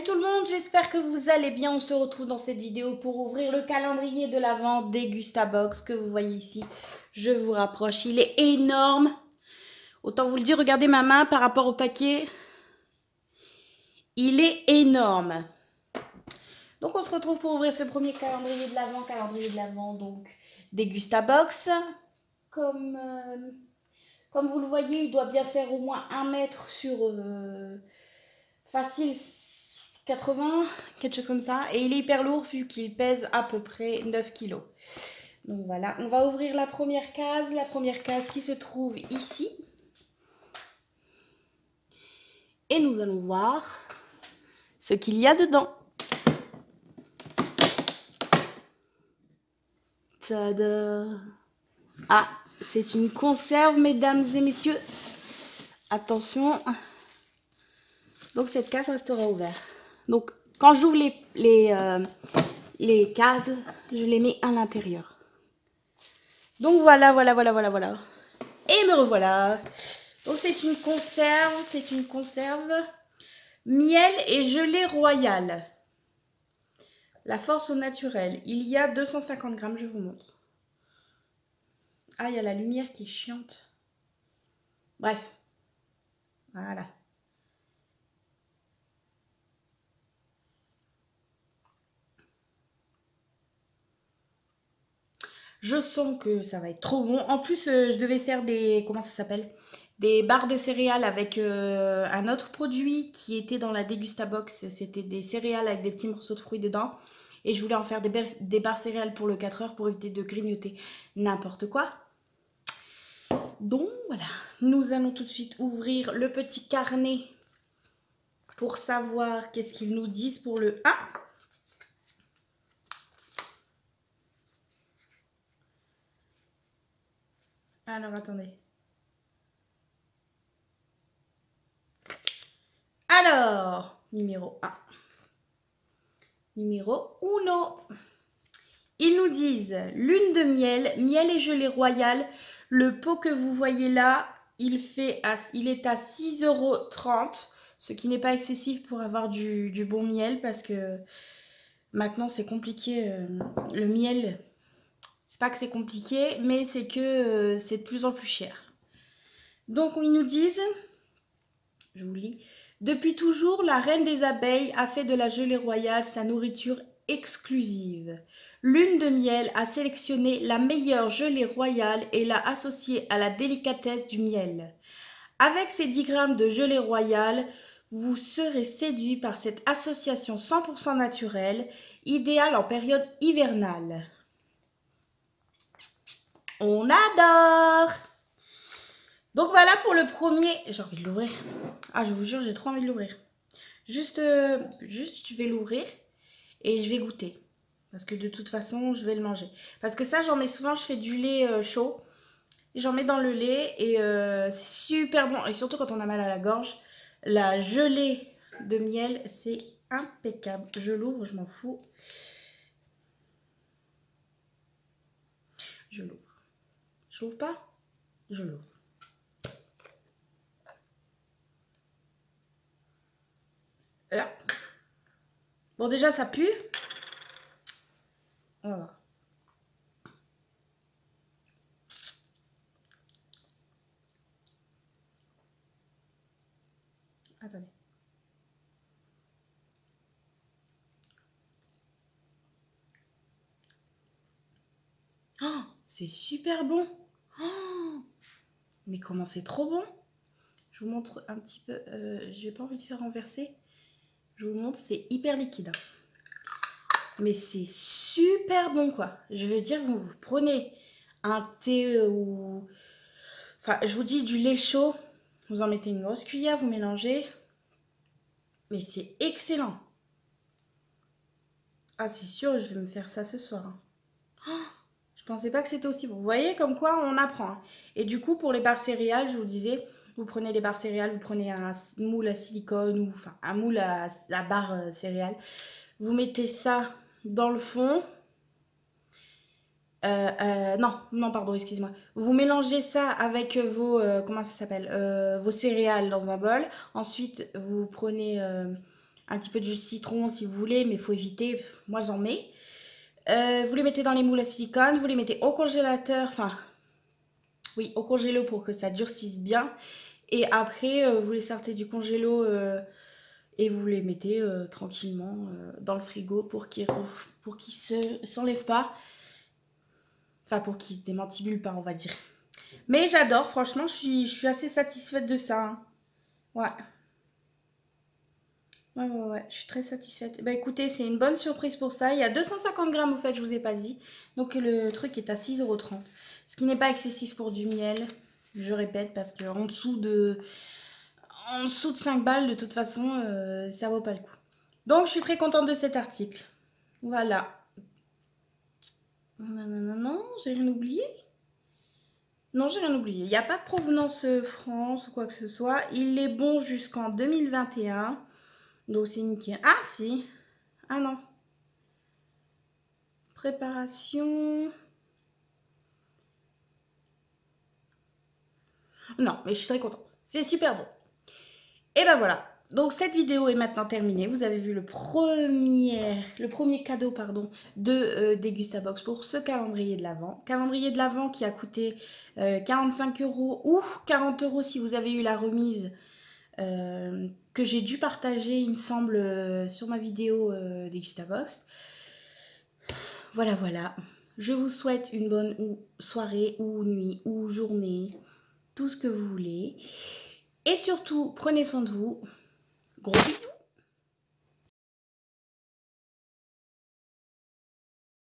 Salut tout le monde, j'espère que vous allez bien. On se retrouve dans cette vidéo pour ouvrir le calendrier de l'Avent des Gustabox que vous voyez ici. Je vous rapproche, il est énorme. Autant vous le dire, regardez ma main par rapport au paquet. Il est énorme. Donc on se retrouve pour ouvrir ce premier calendrier de l'Avent donc des Gustabox. Comme vous le voyez, il doit bien faire au moins 1 mètre sur facile 80, quelque chose comme ça. Et il est hyper lourd vu qu'il pèse à peu près 9 kilos. Donc voilà, on va ouvrir la première case qui se trouve ici. Et nous allons voir ce qu'il y a dedans. Tada! Ah, c'est une conserve, mesdames et messieurs. Attention. Donc cette case restera ouverte. Donc quand j'ouvre les cases, je les mets à l'intérieur. Donc voilà. Et me revoilà. Donc c'est une conserve. Miel et gelée royale. La force au naturel. Il y a 250 grammes, je vous montre. Ah, il y a la lumière qui est chiante. Bref. Voilà. Je sens que ça va être trop bon. En plus, je devais faire des... Comment ça s'appelle? Des barres de céréales avec un autre produit qui était dans la Dégustabox. C'était des céréales avec des petits morceaux de fruits dedans. Et je voulais en faire des barres céréales pour le 4 heures pour éviter de grignoter n'importe quoi. Donc voilà, nous allons tout de suite ouvrir le petit carnet pour savoir qu'est-ce qu'ils nous disent pour le 1. Alors attendez. Alors, numéro 1. Numéro 1. Ils nous disent lune de miel, miel et gelée royale. Le pot que vous voyez là, il est à 6,30 €, ce qui n'est pas excessif pour avoir du bon miel parce que maintenant c'est compliqué. Le miel, c'est pas que c'est compliqué, mais c'est que c'est de plus en plus cher. Donc ils nous disent, je vous lis, depuis toujours, la reine des abeilles a fait de la gelée royale sa nourriture exclusive. Lune de miel a sélectionné la meilleure gelée royale et l'a associée à la délicatesse du miel. Avec ces 10 grammes de gelée royale, vous serez séduit par cette association 100% naturelle, idéale en période hivernale. On adore! Donc voilà pour le premier. J'ai envie de l'ouvrir. Ah, je vous jure, j'ai trop envie de l'ouvrir. Juste, je vais l'ouvrir et je vais goûter. Parce que de toute façon, je vais le manger. Parce que ça, j'en mets souvent, je fais du lait chaud. J'en mets dans le lait et c'est super bon. Et surtout quand on a mal à la gorge, la gelée de miel, c'est impeccable. Je l'ouvre, je m'en fous. Je l'ouvre. Je l'ouvre pas? Je l'ouvre. Là. Bon, déjà, ça pue. On va voir. Attendez. Oh, c'est super bon. Oh, mais comment c'est trop bon. Je vous montre un petit peu. J'ai pas envie de faire renverser. Je vous montre, c'est hyper liquide. Mais c'est super bon, quoi. Je veux dire, vous prenez un thé ou... Enfin, je vous dis du lait chaud. Vous en mettez une grosse cuillère, vous mélangez. Mais c'est excellent. Ah, c'est sûr, je vais me faire ça ce soir. Hein. Oh, je pensais pas que c'était aussi bon. Vous voyez, comme quoi on apprend. Hein. Et du coup, pour les barres céréales, je vous disais, vous prenez les barres céréales, vous prenez un moule à silicone ou enfin un moule à barre céréales. Vous mettez ça dans le fond. Non, pardon, excusez-moi. Vous mélangez ça avec vos, comment ça s'appelle, vos céréales dans un bol. Ensuite, vous prenez Un petit peu de jus de citron si vous voulez, mais il faut éviter. Moi, j'en mets. Vous les mettez dans les moules à silicone. Vous les mettez au congélateur. Enfin, oui, au congélo pour que ça durcisse bien. Et après, vous les sortez du congélo et vous les mettez tranquillement dans le frigo pour qu'ils s'enlèvent pas. Enfin, pour qu'ils se démantibulent pas, on va dire. Mais j'adore, franchement, je suis assez satisfaite de ça. Hein. Ouais. Ouais, je suis très satisfaite. Bah écoutez, c'est une bonne surprise pour ça. Il y a 250 grammes, au fait, je vous ai pas dit. Donc le truc est à 6,30 €. Ce qui n'est pas excessif pour du miel, je répète, parce qu'en en dessous de 5 balles, de toute façon, ça vaut pas le coup. Donc je suis très contente de cet article. Voilà. Non, j'ai rien oublié. Non, j'ai rien oublié. Il n'y a pas de provenance France ou quoi que ce soit. Il est bon jusqu'en 2021. Donc c'est nickel. Ah si. Ah non. Préparation. Non, mais je suis très contente. C'est super bon. Et ben voilà. Donc cette vidéo est maintenant terminée. Vous avez vu le premier cadeau pardon, de Degustabox pour ce calendrier de l'Avent. Calendrier de l'Avent qui a coûté 45 € ou 40 € si vous avez eu la remise que j'ai dû partager, il me semble, sur ma vidéo Degustabox. Voilà. Je vous souhaite une bonne soirée ou nuit ou journée, tout ce que vous voulez. Et surtout, prenez soin de vous. Gros bisous.